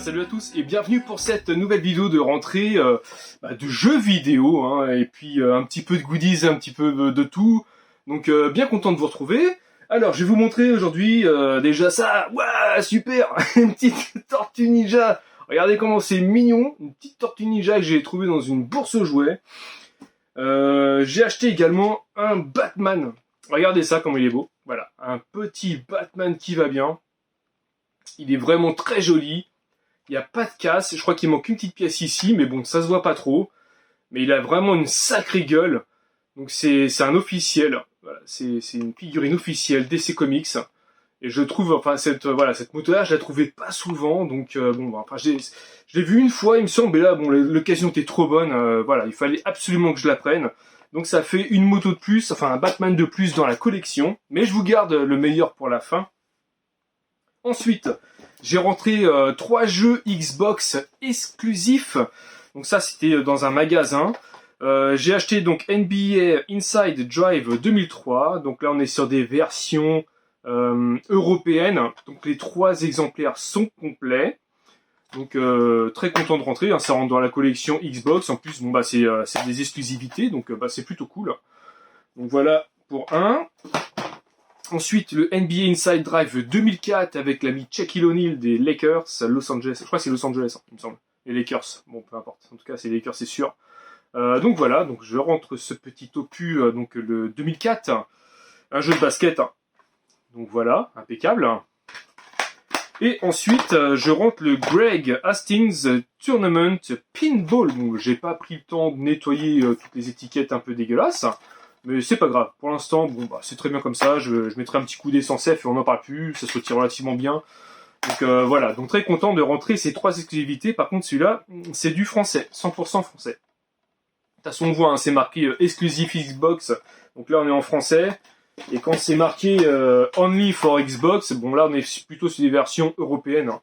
Salut à tous et bienvenue pour cette nouvelle vidéo de rentrée de jeux vidéo hein, et puis un petit peu de goodies, un petit peu de tout. Donc bien content de vous retrouver. Alors je vais vous montrer aujourd'hui déjà ça. Waouh, super. Une petite tortue ninja. Regardez comment c'est mignon. Une petite tortue ninja que j'ai trouvée dans une bourse aux jouets. J'ai acheté également un Batman. Regardez ça comme il est beau. Voilà, un petit Batman qui va bien. Il est vraiment très joli. Il n'y a pas de casse. Je crois qu'il manque une petite pièce ici, mais bon, ça se voit pas trop. Mais il a vraiment une sacrée gueule. Donc c'est un officiel. Voilà, c'est une figurine officielle DC Comics. Et je trouve, enfin cette moto-là, je la trouvais pas souvent. Donc je l'ai vu une fois, il me semble. Et là, bon, l'occasion était trop bonne. Voilà, il fallait absolument que je la prenne. Donc ça fait une moto de plus, enfin un Batman de plus dans la collection. Mais je vous garde le meilleur pour la fin. Ensuite, j'ai rentré 3 jeux Xbox exclusifs. Donc ça, c'était dans un magasin. J'ai acheté donc NBA Inside Drive 2003. Donc là, on est sur des versions européennes. Donc les 3 exemplaires sont complets. Donc très content de rentrer. Hein, ça rentre dans la collection Xbox. En plus, bon c'est des exclusivités. Donc c'est plutôt cool. Donc voilà pour un. Ensuite, le NBA Inside Drive 2004 avec l'ami Shaquille O'Neal des Lakers, Los Angeles. Je crois que c'est Los Angeles, il me semble. Les Lakers. Bon, peu importe. En tout cas, c'est les Lakers, c'est sûr. Donc voilà, donc je rentre ce petit opus, donc le 2004. Un jeu de basket. Donc voilà, impeccable. Et ensuite, je rentre le Greg Hastings Tournament Pinball. Donc j'ai pas pris le temps de nettoyer toutes les étiquettes un peu dégueulasses. Mais c'est pas grave. Pour l'instant, c'est très bien comme ça. Je mettrai un petit coup d'essence F et on n'en parle plus. Ça se retire relativement bien. Donc voilà. Donc très content de rentrer ces 3 exclusivités. Par contre, celui-là, c'est du français. 100% français. De toute façon, on voit, hein, c'est marqué exclusif Xbox. Donc là, on est en français. Et quand c'est marqué Only for Xbox, bon là, on est plutôt sur des versions européennes. Hein.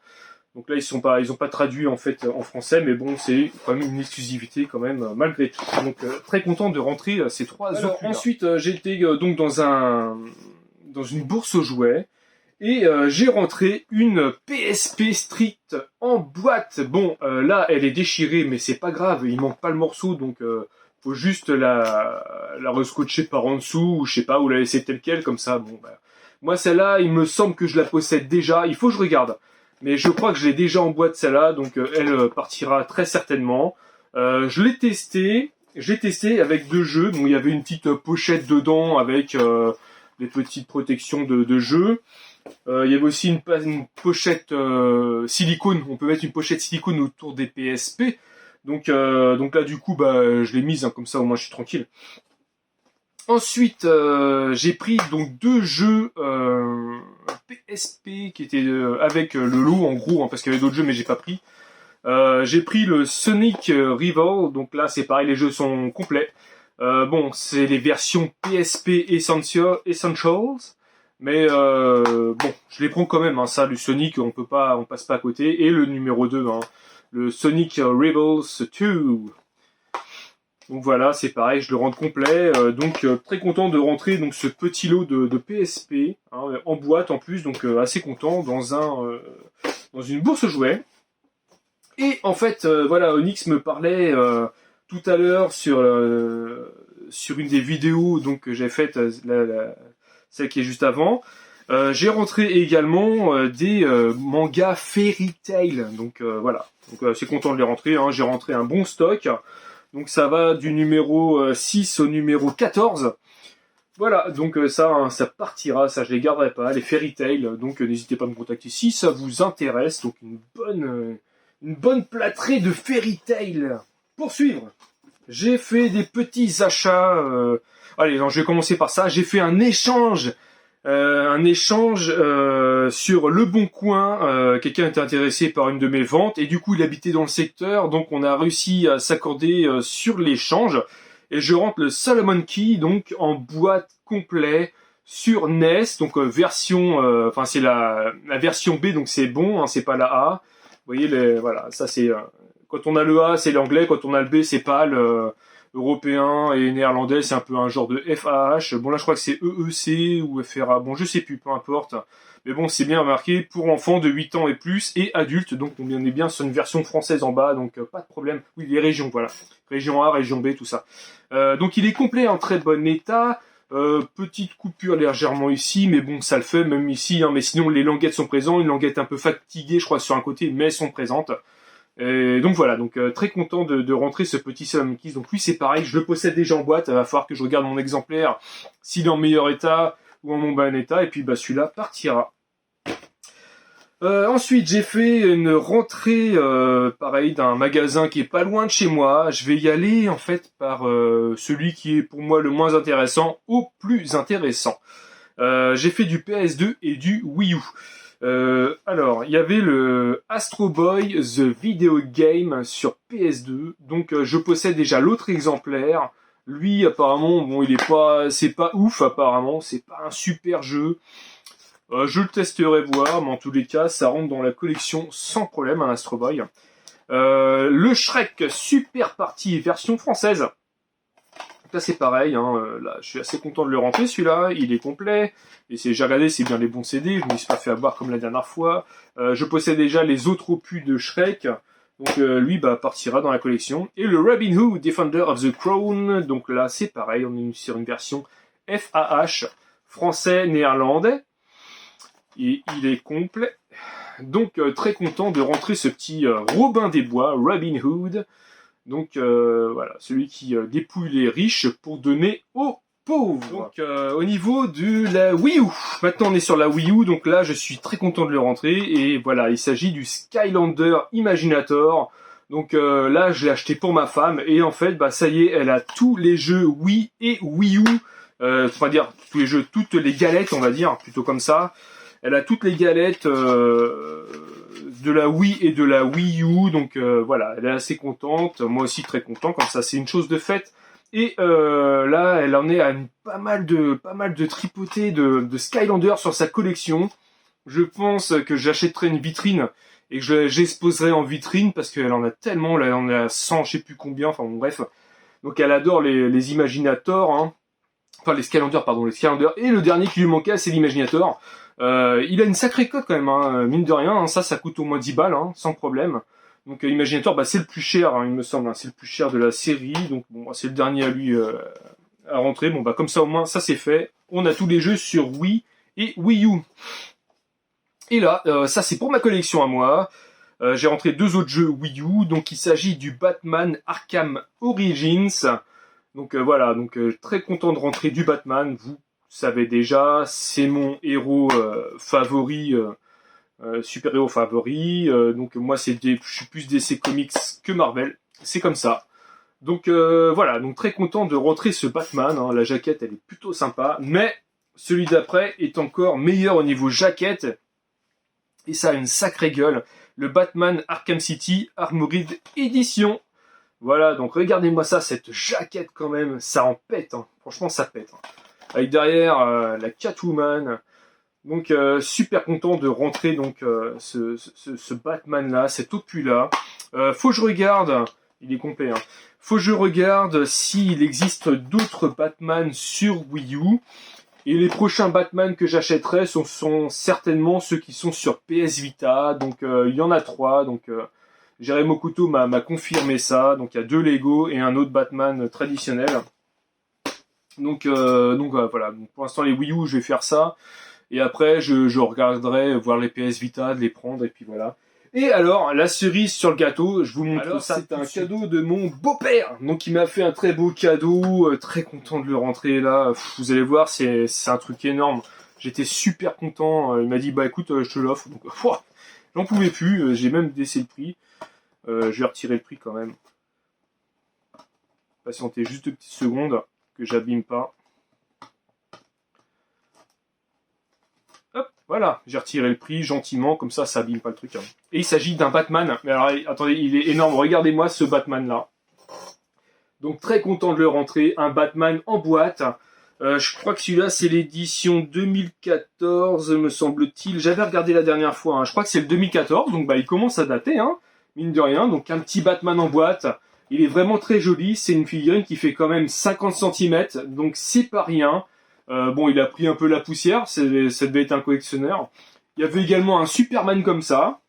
Donc là, ils ont pas traduit en fait en français, mais bon, c'est quand même une exclusivité quand même malgré tout. Donc très content de rentrer ces 3 opus. Ensuite, j'étais donc dans une bourse aux jouets et j'ai rentré une PSP Street en boîte. Bon, là, elle est déchirée, mais c'est pas grave, il manque pas le morceau, donc faut juste la rescotcher par en dessous ou je sais pas, ou la laisser telle quelle comme ça. Bon, moi celle-là, il me semble que je la possède déjà. Il faut que je regarde. Mais je crois que je l'ai déjà en boîte celle-là, donc elle partira très certainement. Je l'ai testé. J'ai testé avec 2 jeux. Donc il y avait une petite pochette dedans avec des petites protections de jeu. Il y avait aussi une pochette silicone. On peut mettre une pochette silicone autour des PSP. Donc là du coup je l'ai mise hein, comme ça au moins je suis tranquille. Ensuite, j'ai pris donc 2 jeux PSP qui étaient avec le lot en gros, hein, parce qu'il y avait d'autres jeux mais j'ai pas pris. J'ai pris le Sonic Rival, donc là c'est pareil, les jeux sont complets. C'est les versions PSP Essentials, mais je les prends quand même. Hein, ça, le Sonic, on passe pas à côté. Et le numéro 2, hein, le Sonic Rebels 2. Donc voilà, c'est pareil, je le rentre complet. Très content de rentrer donc ce petit lot de PSP hein, en boîte en plus, donc assez content dans une bourse jouets. Et en fait, Onyx me parlait tout à l'heure sur une des vidéos donc que j'ai faites, celle qui est juste avant. J'ai rentré également des mangas Fairy Tail. Donc voilà, donc assez content de les rentrer. Hein. J'ai rentré un bon stock. Donc ça va du numéro 6 au numéro 14. Voilà, donc ça partira, ça je les garderai pas, les Fairy Tail. Donc n'hésitez pas à me contacter si ça vous intéresse. Donc une bonne plâtrée de Fairy Tail. Pour suivre, j'ai fait des petits achats. Allez, je vais commencer par ça. J'ai fait un échange sur Le Bon Coin. Quelqu'un était intéressé par une de mes ventes et du coup il habitait dans le secteur, donc on a réussi à s'accorder sur l'échange et je rentre le Solomon Key donc en boîte complet sur NES, donc version, c'est la version B, donc c'est bon, hein, c'est pas la A. Vous voyez, voilà, ça c'est quand on a le A c'est l'anglais, quand on a le B c'est pas européen et néerlandais, c'est un peu un genre de FAH. Bon là je crois que c'est EEC ou FRA, bon je sais plus, peu importe. Mais bon, c'est bien marqué pour enfants de 8 ans et plus et adultes, donc on est bien sur une version française en bas, donc pas de problème. Oui, les régions, voilà. Région A, région B, tout ça. Donc il est complet, en très bon état. Petite coupure légèrement ici, mais bon, ça le fait, même ici, hein, mais sinon les languettes sont présentes, une languette un peu fatiguée, je crois, sur un côté, mais elles sont présentes. Et donc voilà, donc très content de rentrer ce petit Salomon Keys. Donc lui c'est pareil, je le possède déjà en boîte, il va falloir que je regarde mon exemplaire, s'il est en meilleur état ou en moins bon état, et puis bah celui-là partira. Ensuite j'ai fait une rentrée pareil d'un magasin qui est pas loin de chez moi. Je vais y aller en fait par celui qui est pour moi le moins intéressant au plus intéressant. J'ai fait du PS2 et du Wii U. Alors, il y avait le Astro Boy The Video Game sur PS2. Donc, je possède déjà l'autre exemplaire. Lui, apparemment, bon, c'est pas ouf, apparemment. C'est pas un super jeu. Je le testerai voir, mais en tous les cas, ça rentre dans la collection sans problème, un Astro Boy. Le Shrek Super Party version française. Là c'est pareil, hein, là je suis assez content de le rentrer celui-là, il est complet, et j'ai regardé, c'est bien les bons CD, je ne me suis pas fait avoir comme la dernière fois. Je possède déjà les autres opus de Shrek, donc lui bah, partira dans la collection. Et le Robin Hood Defender of the Crown, donc là c'est pareil, on est sur une version FAH, français, néerlandais, et il est complet. Donc très content de rentrer ce petit Robin des Bois, Robin Hood. Donc voilà, celui qui dépouille les riches pour donner aux pauvres. Donc au niveau de la Wii U, maintenant on est sur la Wii U, donc là je suis très content de le rentrer, et voilà, il s'agit du Skylander Imaginator. Donc là je l'ai acheté pour ma femme, et en fait bah ça y est, elle a tous les jeux Wii et Wii U, enfin dire tous les jeux, toutes les galettes on va dire, plutôt comme ça. Elle a toutes les galettes de la Wii et de la Wii U, donc voilà, elle est assez contente, moi aussi très content, comme ça c'est une chose de faite. Et là, elle en est à pas mal de tripotés de Skylander sur sa collection. Je pense que j'achèterai une vitrine et que j'exposerai en vitrine parce qu'elle en a tellement, là, elle en a 100, je sais plus combien, enfin bon, bref. Donc elle adore les Imaginators, hein. Enfin les Skylanders, pardon, les Skylanders. Et le dernier qui lui manquait, c'est l'Imaginator. Il a une sacrée cote quand même, hein, mine de rien, hein, ça coûte au moins 10 balles, hein, sans problème. Donc Imaginator, bah, c'est le plus cher, hein, il me semble, hein, c'est le plus cher de la série, donc bon, c'est le dernier à lui à rentrer. Bon bah comme ça au moins, ça c'est fait. On a tous les jeux sur Wii et Wii U. Et là, ça c'est pour ma collection à moi. J'ai rentré deux autres jeux Wii U, donc il s'agit du Batman Arkham Origins. Donc voilà, donc très content de rentrer du Batman, vous savez déjà, c'est mon héros favori, super-héros favori. Donc moi je suis plus DC Comics que Marvel, c'est comme ça. Donc voilà, donc très content de rentrer ce Batman, hein. La jaquette elle est plutôt sympa, mais celui d'après est encore meilleur au niveau jaquette, et ça a une sacrée gueule. Le Batman Arkham City Armored Edition. Voilà, donc regardez-moi ça, cette jaquette quand même, ça en pète, hein. Franchement ça pète, hein. Avec derrière la Catwoman. Donc super content de rentrer donc ce Batman là, cet opus là. Faut que je regarde, il est complet, hein. Faut que je regarde s'il existe d'autres Batman sur Wii U. Et les prochains Batman que j'achèterai sont certainement ceux qui sont sur PS Vita. Donc il y en a 3. Donc Jérémy Couteau m'a confirmé ça. Donc il y a 2 Lego et un autre Batman traditionnel. Donc voilà. Donc, pour l'instant les Wii U je vais faire ça. Et après je regarderai voir les PS Vita, de les prendre, et puis voilà. Et alors, la cerise sur le gâteau, je vous montre alors, ça. C'est un cadeau de mon beau-père. Donc il m'a fait un très beau cadeau, très content de le rentrer là. Vous allez voir, c'est un truc énorme. J'étais super content. Il m'a dit bah écoute, je te l'offre. Donc j'en pouvais plus, j'ai même baissé le prix. Je vais retirer le prix quand même. Patientez juste 2 petites secondes, que j'abîme pas. Hop, voilà, j'ai retiré le prix gentiment, comme ça abîme pas le truc, hein. Et il s'agit d'un Batman. Mais alors, attendez, il est énorme. Regardez-moi ce Batman-là. Donc très content de le rentrer. Un Batman en boîte. Je crois que celui-là, c'est l'édition 2014, me semble-t-il. J'avais regardé la dernière fois, hein. Je crois que c'est le 2014, donc bah il commence à dater, hein, mine de rien. Donc un petit Batman en boîte. Il est vraiment très joli, c'est une figurine qui fait quand même 50 cm, donc c'est pas rien. Bon, il a pris un peu la poussière, ça devait être un collectionneur. Il y avait également un Superman comme ça.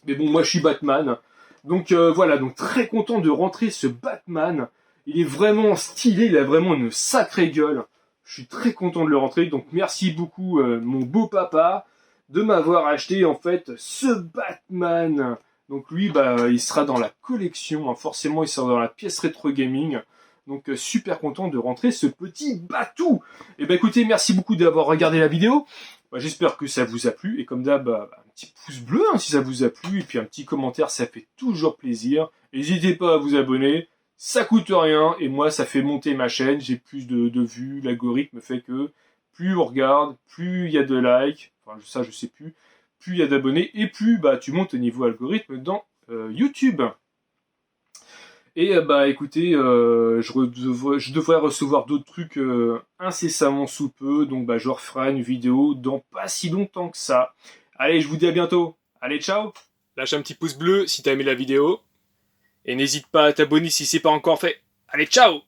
Mais bon, moi je suis Batman. Donc voilà, donc très content de rentrer ce Batman. Il est vraiment stylé, il a vraiment une sacrée gueule. Je suis très content de le rentrer. Donc merci beaucoup mon beau papa de m'avoir acheté en fait ce Batman. Donc lui, bah, il sera dans la collection, hein. Forcément il sera dans la pièce rétro gaming. Donc super content de rentrer ce petit Batou. Et ben écoutez, merci beaucoup d'avoir regardé la vidéo. Bah, j'espère que ça vous a plu. Et comme d'hab, bah, un petit pouce bleu hein, si ça vous a plu. Et puis un petit commentaire, ça fait toujours plaisir. N'hésitez pas à vous abonner. Ça coûte rien. Et moi, ça fait monter ma chaîne. J'ai plus de vues. L'algorithme fait que plus on regarde, plus il y a de likes. Enfin, ça, je sais plus. Plus il y a d'abonnés. Et plus bah, tu montes au niveau algorithme dans YouTube. Et bah écoutez, je devrais recevoir d'autres trucs incessamment sous peu, donc bah je referai une vidéo dans pas si longtemps que ça. Allez, je vous dis à bientôt. Allez, ciao. Lâche un petit pouce bleu si t'as aimé la vidéo. Et n'hésite pas à t'abonner si c'est pas encore fait. Allez, ciao.